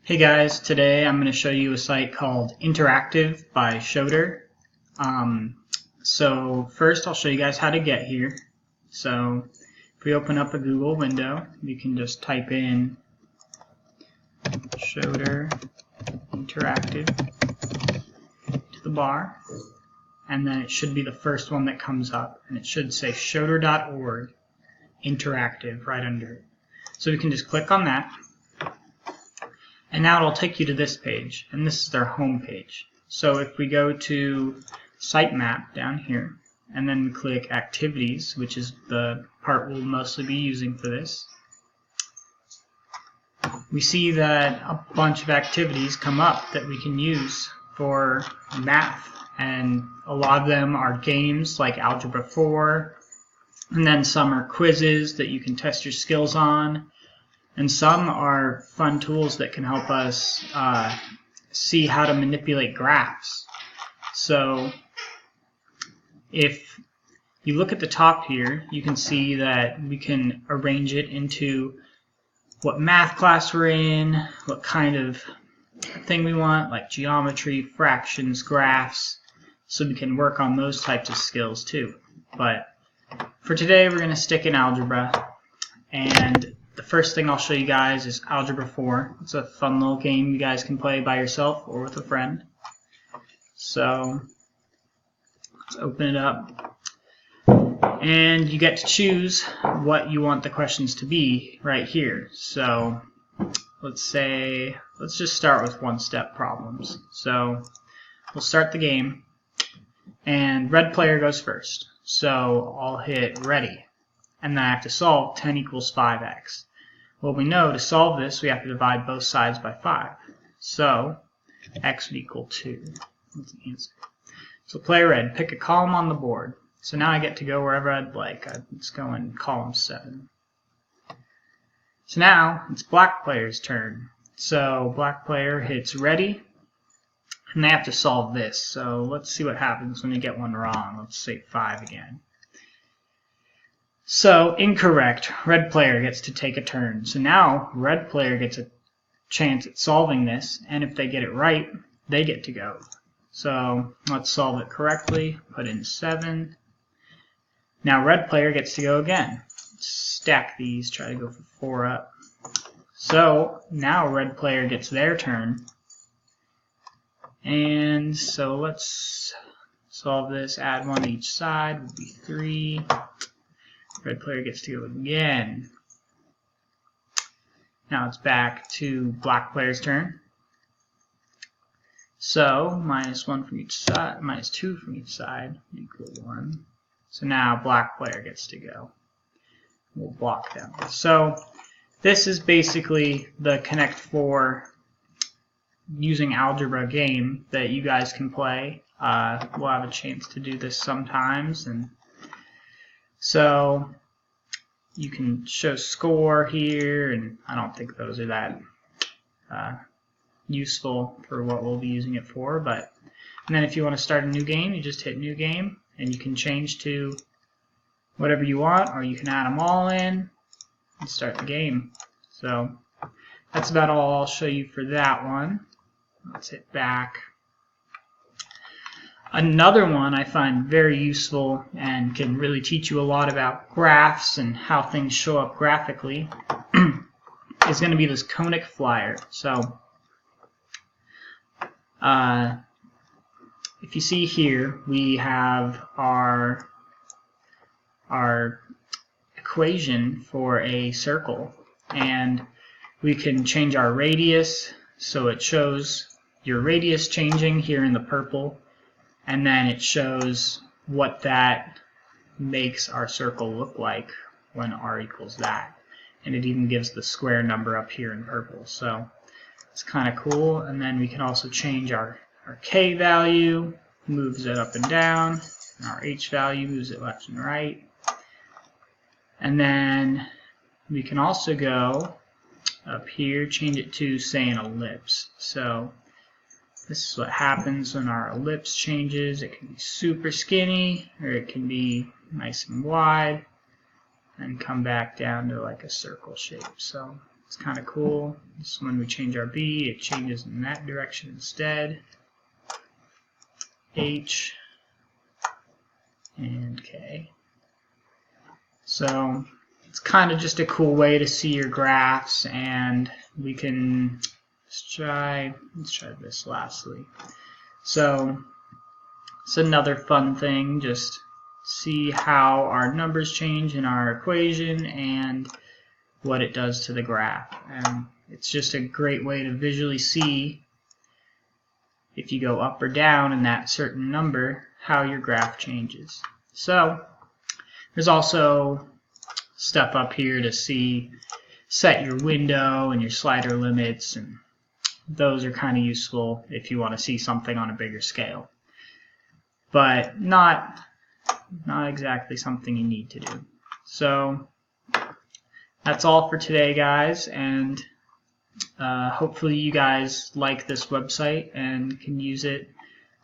Hey guys, today I'm going to show you a site called Interactive by Shodor. So first I'll show you guys how to get here. So if we open up a Google window, you can just type in Shodor Interactive to the bar, and then it should be the first one that comes up, and it should say shodor.org Interactive right under it. So we can just click on that. And now it'll take you to this page, and this is their home page. So if we go to sitemap down here, and then click activities, which is the part we'll mostly be using for this, we see that a bunch of activities come up that we can use for math. And a lot of them are games like Algebra 4, and then some are quizzes that you can test your skills on. And some are fun tools that can help us see how to manipulate graphs. So if you look at the top here, you can see that we can arrange it into what math class we're in, what kind of thing we want, like geometry, fractions, graphs, so we can work on those types of skills too. But for today, we're going to stick in algebra, and the first thing I'll show you guys is Algebra 4. It's a fun little game you guys can play by yourself or with a friend. So let's open it up. And you get to choose what you want the questions to be right here. So let's just start with one-step problems. So we'll start the game, and red player goes first. So I'll hit ready. And then I have to solve 10 equals 5x. Well, we know to solve this, we have to divide both sides by 5. So x would equal 2. That's the answer. So player red, pick a column on the board. So now I get to go wherever I'd like. Let's go in column 7. So now it's black player's turn. So black player hits ready, and they have to solve this. So let's see what happens when you get one wrong. Let's say 5 again. So, incorrect. Red player gets to take a turn. So now, red player gets a chance at solving this, and if they get it right, they get to go. So, let's solve it correctly. Put in 7. Now, red player gets to go again. Stack these, try to go for 4 up. So, now red player gets their turn. And so, let's solve this. Add 1 to each side, would be 3. Red player gets to go again. Now it's back to black player's turn. So -1 from each side, -2 from each side equal 1. So now black player gets to go. We'll block them. So this is basically the Connect 4 using algebra game that you guys can play. We'll have a chance to do this sometimes, and so you can show score here, and I don't think those are that useful for what we'll be using it for. And then if you want to start a new game, you just hit new game, and you can change to whatever you want, or you can add them all in and start the game. So that's about all I'll show you for that one. Let's hit back. Another one I find very useful and can really teach you a lot about graphs and how things show up graphically is going to be this conic flyer. So if you see here, we have our equation for a circle, and we can change our radius, so it shows your radius changing here in the purple. And then it shows what that makes our circle look like when r equals that. And it even gives the square number up here in purple. So it's kind of cool. And then we can also change our k value, moves it up and down. And our h value moves it left and right. And then we can also go up here, change it to, say, an ellipse. So this is what happens when our ellipse changes. It can be super skinny, or it can be nice and wide, and come back down to like a circle shape. So It's kind of cool. So when we change our B, it changes in that direction instead. H and K. So it's kind of just a cool way to see your graphs, and we can let's try this lastly. So it's another fun thing, just see how our numbers change in our equation and what it does to the graph. And it's just a great way to visually see if you go up or down in that certain number, how your graph changes. So there's also stuff up here to set your window and your slider limits, and those are kind of useful if you want to see something on a bigger scale, but not exactly something you need to do. So that's all for today, guys, and hopefully you guys like this website and can use it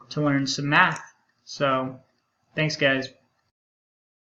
to learn some math. So thanks, guys.